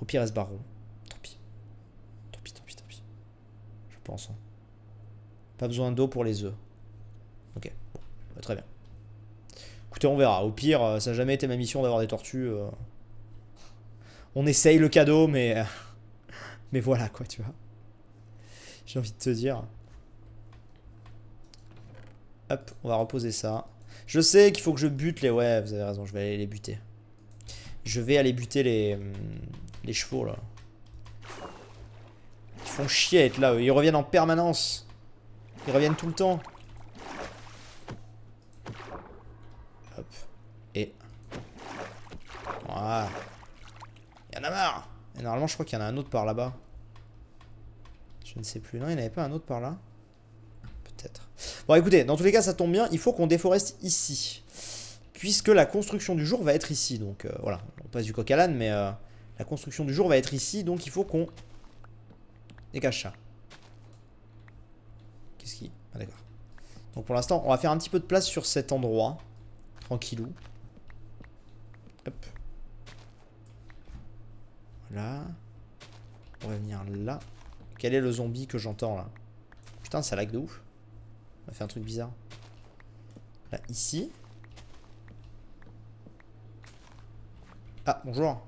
Au pire, elles se barreront. Tant pis. Tant pis. Je pense. Hein. Pas besoin d'eau pour les œufs. Ok, bon, bah, très bien. Écoutez, on verra. Au pire, ça n'a jamais été ma mission d'avoir des tortues. On essaye le cadeau, mais... mais voilà, quoi, tu vois. J'ai envie de te dire. Hop, on va reposer ça. Je sais qu'il faut que je bute les... Ouais, vous avez raison, je vais aller les buter. Je vais aller buter les chevaux, là. Ils font chier à être là, eux. Ils reviennent en permanence. Ils reviennent tout le temps. Hop. Et... Voilà. Il y en a marre. Et normalement, je crois qu'il y en a un autre par là-bas. Je ne sais plus. Non, il n'y en avait pas un autre par là? Peut-être. Bon, écoutez, dans tous les cas, ça tombe bien. Il faut qu'on déforeste ici. Puisque la construction du jour va être ici. Donc, voilà. On passe du coq à l'âne, mais la construction du jour va être ici. Donc, il faut qu'on dégage ça. Qu'est-ce qui... Ah, d'accord. Donc, pour l'instant, on va faire un petit peu de place sur cet endroit. Tranquillou. Hop. Voilà. On va venir là. Quel est le zombie que j'entends là? Putain, ça lag de ouf. On a fait un truc bizarre. Là, ici. Ah, bonjour.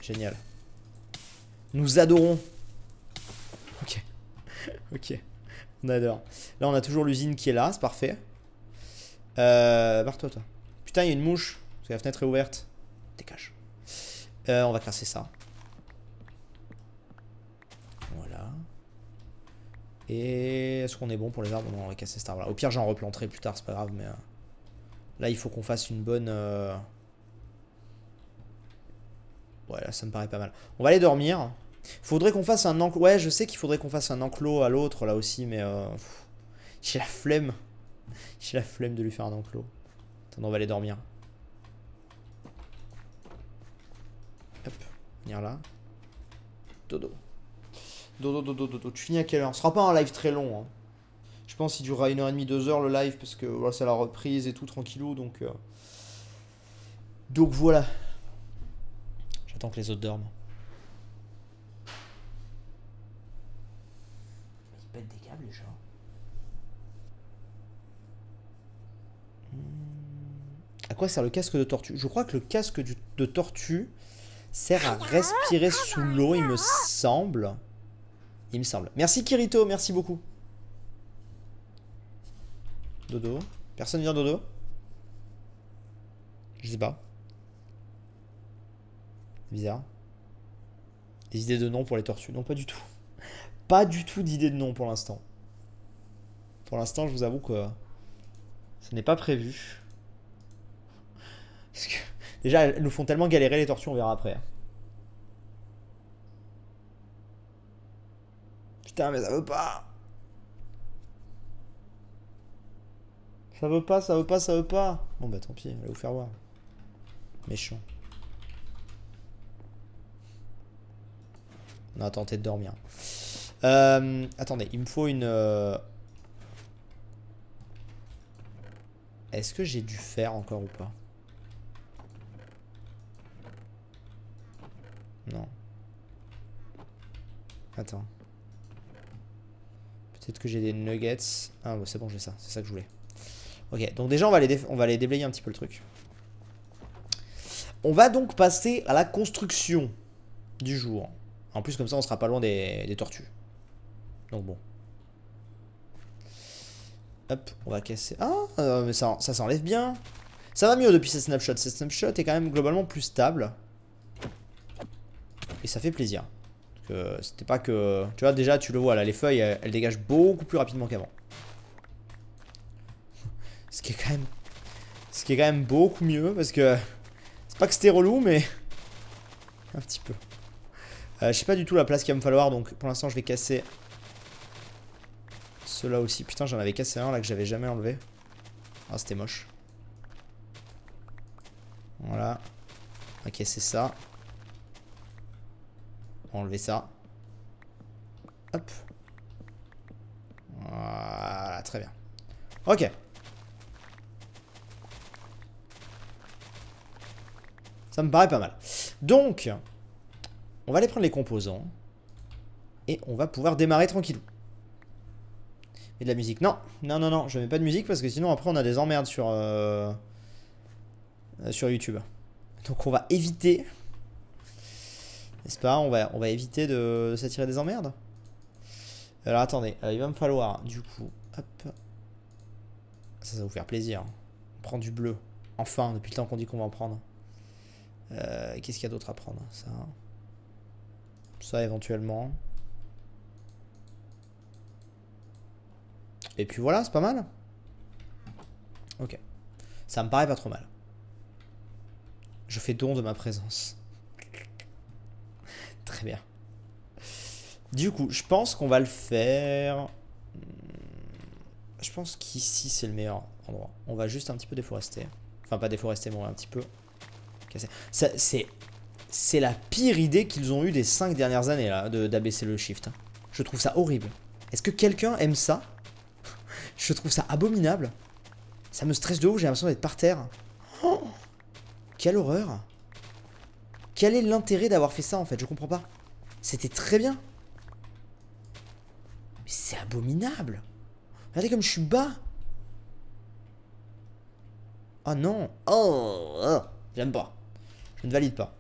Génial. Nous adorons. Ok. Ok. On adore. Là, on a toujours l'usine qui est là, c'est parfait. Barre-toi, toi. Putain, il y a une mouche. Parce que la fenêtre est ouverte. Dégage. On va casser ça. Voilà. Et est-ce qu'on est bon pour les arbres? Non, on va casser cet arbre là. Au pire, j'en replanterai plus tard, c'est pas grave, mais... Là, il faut qu'on fasse une bonne... Ouais, là, ça me paraît pas mal. On va aller dormir. Faudrait qu'on fasse un enclos... Ouais, je sais qu'il faudrait qu'on fasse un enclos à l'autre, là aussi, mais... J'ai la flemme. J'ai la flemme de lui faire un enclos. Attends, on va aller dormir. Hop, venir là. Dodo. Dodo. Tu finis à quelle heure? Ce sera pas un live très long. Hein. Je pense qu'il durera 1h30, 2h le live, parce que voilà, c'est la reprise et tout, tranquillou, donc... Donc voilà. J'attends que les autres dorment. Ils pètent des câbles, les gens. À quoi sert le casque de tortue? Je crois que le casque de tortue sert à respirer sous l'eau, il me semble. Il me semble. Merci Kirito, merci beaucoup. Dodo. Personne vient dodo? Je sais pas. Bizarre. Des idées de nom pour les tortues? Non, pas du tout. Pas du tout d'idées de nom pour l'instant. Pour l'instant, je vous avoue que ce n'est pas prévu. Parce que déjà, elles nous font tellement galérer les tortues, on verra après. Putain, mais ça veut pas. Ça veut pas, ça veut pas, ça veut pas. Bon bah tant pis, allez vous faire voir. Méchant. On a tenté de dormir. Attendez, il me faut une... Est-ce que j'ai du fer encore ou pas? Non. Attends. Peut-être que j'ai des nuggets. Ah bah c'est bon, j'ai ça. C'est ça que je voulais. Ok, donc déjà on va aller déblayer un petit peu le truc. On va donc passer à la construction du jour. En plus comme ça on sera pas loin des tortues. Donc bon. Hop, on va casser. Ah, mais ça s'enlève bien. Ça va mieux depuis cette snapshot. Cette snapshot est quand même globalement plus stable. Et ça fait plaisir. C'était pas que... Tu vois, déjà, tu le vois, là, les feuilles, elles dégagent beaucoup plus rapidement qu'avant. Ce qui est quand même beaucoup mieux, parce que... C'est pas que c'était relou, mais... Un petit peu. Je sais pas du tout la place qu'il va me falloir, donc pour l'instant, je vais casser... Ceux-là aussi. Putain, j'en avais cassé un, là, que j'avais jamais enlevé. Ah, c'était moche. Voilà. On va casser ça. Enlever ça. Hop. Voilà, très bien. Ok. Ça me paraît pas mal. Donc, on va aller prendre les composants. Et on va pouvoir démarrer tranquillou. Et de la musique. Non, non, non, non, je mets pas de musique parce que sinon après on a des emmerdes sur YouTube. Donc on va éviter... N'est-ce pas? On va éviter de s'attirer des emmerdes. Alors attendez, il va me falloir du coup... Hop. Ça va vous faire plaisir. On prend du bleu. Enfin, depuis le temps qu'on dit qu'on va en prendre. Qu'est-ce qu'il y a d'autre à prendre? Ça éventuellement. Et puis voilà, c'est pas mal. Ok. Ça me paraît pas trop mal. Je fais don de ma présence. Très bien. Du coup, je pense qu'on va le faire... Je pense qu'ici, c'est le meilleur endroit. On va juste un petit peu déforester. Enfin, pas déforester, mais on va un petit peu casser. C'est la pire idée qu'ils ont eue des 5 dernières années, là, d'abaisser le shift. Je trouve ça horrible. Est-ce que quelqu'un aime ça? Je trouve ça abominable. Ça me stresse de ouf, j'ai l'impression d'être par terre. Oh, quelle horreur. Quel est l'intérêt d'avoir fait ça en fait? Je comprends pas. C'était très bien. Mais c'est abominable. Regardez comme je suis bas. Oh non. Oh, j'aime pas. Je ne valide pas.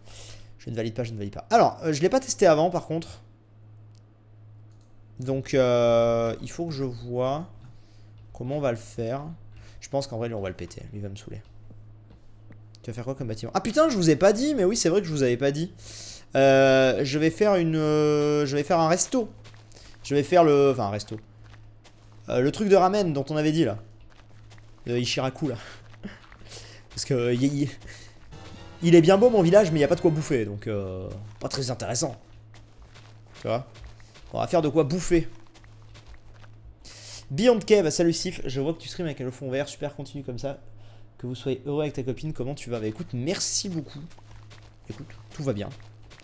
Je ne valide pas, je ne valide pas. Alors, je l'ai pas testé avant par contre. Donc, il faut que je vois comment on va le faire. Je pense qu'en vrai, lui, on va le péter. Lui, il va me saouler. Tu vas faire quoi comme bâtiment? Ah putain, je vous ai pas dit. Mais oui, c'est vrai que je vous avais pas dit. Je vais faire un resto. Je vais faire le... Enfin, un resto. Le truc de ramen dont on avait dit, là. De Ishiraku, là. Parce que... il est bien beau, mon village, mais il n'y a pas de quoi bouffer. Donc, pas très intéressant. Tu vois? On va faire de quoi bouffer. Beyond Cave, salut Sif, je vois que tu stream avec le fond vert, super, continue comme ça. Que vous soyez heureux avec ta copine, comment tu vas? Bah écoute, merci beaucoup. Écoute, tout va bien.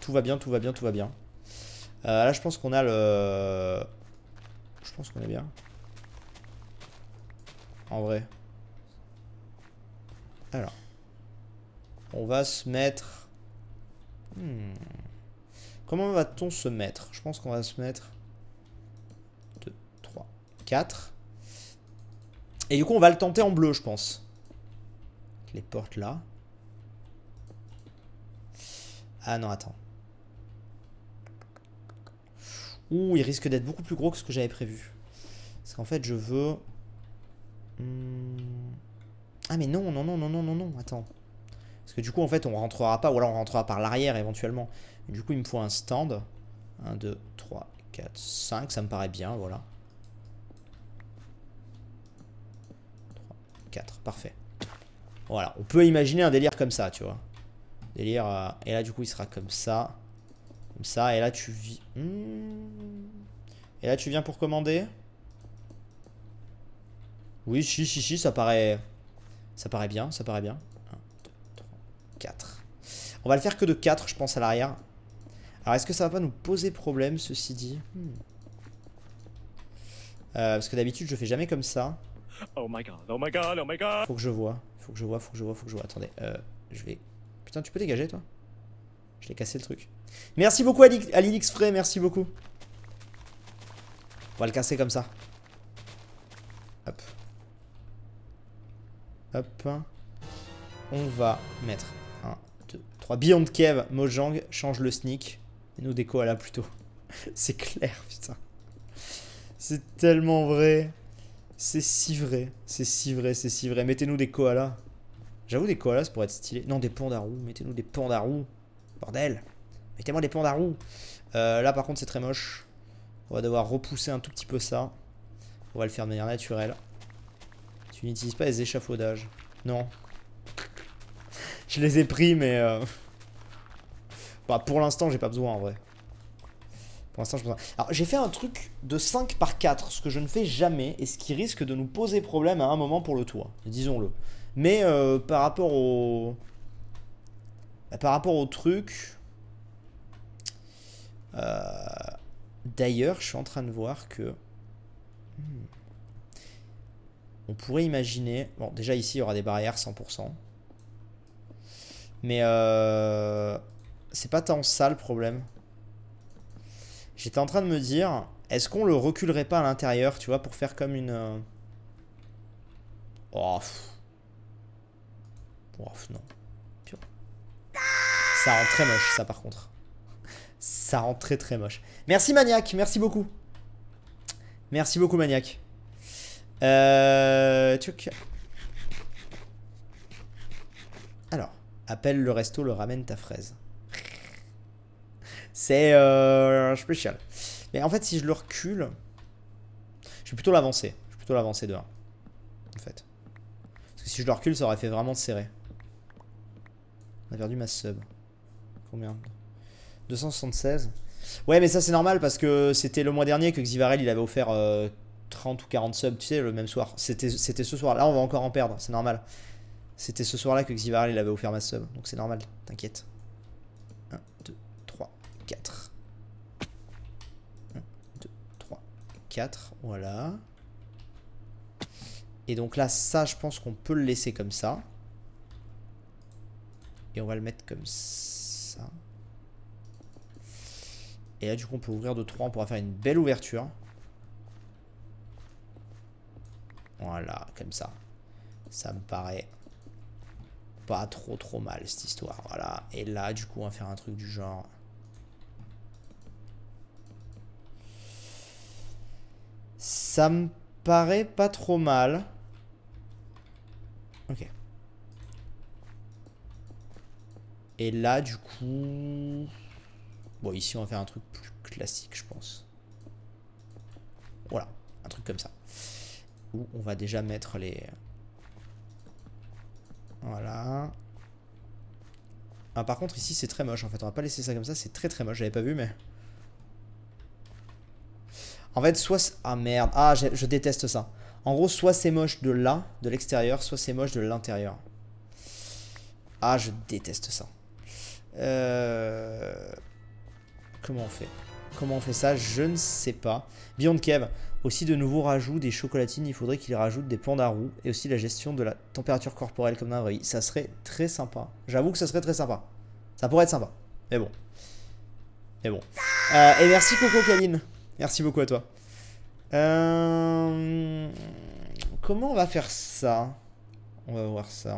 Tout va bien, tout va bien, tout va bien. Là je pense qu'on a le... Je pense qu'on est bien. En vrai. Alors. On va se mettre... Comment va-t-on se mettre? Je pense qu'on va se mettre... 2, 3, 4. Et du coup on va le tenter en bleu je pense. Les portes là. Ah non attends. Ouh il risque d'être beaucoup plus gros que ce que j'avais prévu. Parce qu'en fait je veux... Ah mais non, non, non, non, non, non, non, attends. Parce que du coup en fait on rentrera pas, ou alors on rentrera par l'arrière éventuellement. Et du coup il me faut un stand. 1, 2, 3, 4, 5, ça me paraît bien, voilà. 3, 4, parfait. Voilà, on peut imaginer un délire comme ça, tu vois. Délire, et là du coup il sera comme ça. Comme ça, et là tu vis... Et là, tu viens pour commander? Oui, si, ça paraît... Ça paraît bien, ça paraît bien. 1, 2, 3, 4. On va le faire que de 4, je pense, à l'arrière. Alors, est-ce que ça va pas nous poser problème, ceci dit? Parce que d'habitude, je fais jamais comme ça. Oh my god, oh my god, oh my god. Faut que je vois. Attendez, je vais... Putain, tu peux dégager, toi? Je l'ai cassé, le truc. Merci beaucoup, Alilix Frey, merci beaucoup. On va le casser comme ça. Hop. Hop. On va mettre 1, 2, 3. Beyond Kev, Mojang, change le sneak. Et nous des koalas plutôt. C'est clair, putain. C'est tellement vrai. C'est si vrai. C'est si vrai, c'est si vrai. Mettez-nous des koalas. J'avoue, des koalas, ça pourrait être stylé. Non, des pandarous. Mettez-nous des pandarous. Bordel. Mettez-moi des pandarous. Là, par contre, c'est très moche. On va devoir repousser un tout petit peu ça. On va le faire de manière naturelle. Tu n'utilises pas les échafaudages. Non. Je les ai pris, mais... Bah, pour l'instant, j'ai pas besoin, en vrai. Pour l'instant, j'ai pas besoin. Alors, j'ai fait un truc de 5 par 4, ce que je ne fais jamais, et ce qui risque de nous poser problème à un moment pour le toit. Disons-le. Mais par rapport au... par rapport au truc... D'ailleurs, je suis en train de voir que... On pourrait imaginer... Bon, déjà ici, il y aura des barrières 100%. Mais c'est pas tant ça le problème. J'étais en train de me dire... Est-ce qu'on le reculerait pas à l'intérieur, tu vois, pour faire comme une... Oh, non. Ça rend très moche, ça, par contre. Ça rend très très moche. Merci Maniac, merci beaucoup. Merci beaucoup Maniac. Alors, appelle le resto, le ramène ta fraise. C'est spécial. Mais en fait, si je le recule, je vais plutôt l'avancer. Je vais plutôt l'avancer de 1. En fait. Parce que si je le recule, ça aurait fait vraiment serré. On a perdu ma sub. Combien? 276. Ouais, mais ça c'est normal parce que c'était le mois dernier que Xivarel il avait offert 30 ou 40 subs, tu sais, le même soir. C'était ce soir. Là, on va encore en perdre, c'est normal. C'était ce soir-là que Xivarel il avait offert ma sub, donc c'est normal, t'inquiète. 1, 2, 3, 4. 1, 2, 3, 4. Voilà. Et donc là, ça, je pense qu'on peut le laisser comme ça. Et on va le mettre comme ça. Et là, du coup, on peut ouvrir de 3. On pourra faire une belle ouverture. Voilà, comme ça. Ça me paraît pas trop mal, cette histoire. Voilà. Et là, du coup, on va faire un truc du genre... Ça me paraît pas trop mal. Ok. Et là, du coup... Bon, ici, on va faire un truc plus classique, je pense. Voilà, un truc comme ça. Où on va déjà mettre les... Voilà. Ah, par contre, ici, c'est très moche, en fait. On va pas laisser ça comme ça, c'est très moche. J'avais pas vu, mais... En fait, soit... Ah, merde. Ah, je déteste ça. En gros, soit c'est moche de là, de l'extérieur, soit c'est moche de l'intérieur. Ah, je déteste ça. Comment on fait? Comment on fait ça? Je ne sais pas. Beyond Kev, aussi de nouveaux rajouts des chocolatines, il faudrait qu'il rajoute des pandarous et aussi la gestion de la température corporelle comme dans la vraie vie. Ça serait très sympa. J'avoue que ça serait très sympa. Ça pourrait être sympa. Mais bon. Et merci Coco Kaline. Merci beaucoup à toi. Comment on va faire ça? On va voir ça,